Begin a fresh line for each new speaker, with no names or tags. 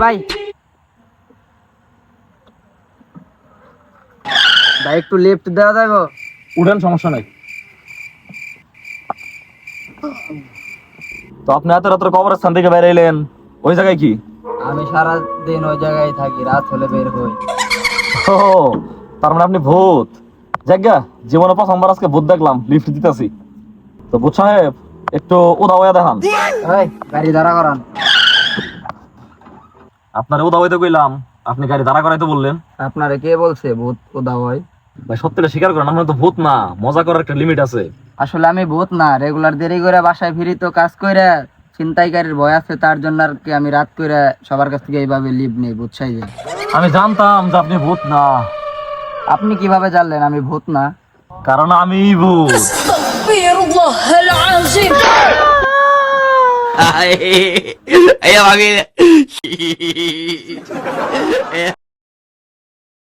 ভাই ভাই একটু লিফট দেওয়া যাবে?
উঠেন, সমস্যা নাই। তো আপনি এত রাত্রে কবরস্থান থেকে বাইরে এলেন, ওই জায়গায় কি?
আমি সারা দিন ওই জায়গায় থাকি, রাত হলে বের হই।
ও, তার মানে আপনি ভূত। জায়গা জীবনে প্রথমবার আজকে ভূত দেখলাম, লিফট দিতেছি। তো ভূত সাহেব, একটু উদা হইয়া দেখান।
এই গাড়ি দাঁড়া করান।
আপনার উদা হইতে কইলাম, আপনি গাড়ি দাঁড়া করাইতে বললেন।
আপনারে কে বলছে ভূত উদা হয়?
ভাই সত্যিটা স্বীকার করেন, আমরা তো ভূত না, মজা করার একটা লিমিট আছে।
আসলে আমি ভূত না, রেগুলার দেরি করে বাসায় ফিরি তো কাজ করে, ছিনতাইকারীর ভয় আছে, তার জন্য আর কি আমি রাত করে সবার কাছ থেকে এইভাবে লিভ নেই, বুঝছাই যে।
আমি জানতাম যে আপনি ভূত না।
আপনি কিভাবে জানলেন আমি ভূত না?
কারণ আমি ভূত।
استغفر الله العظيم.
Ay, ay, ay,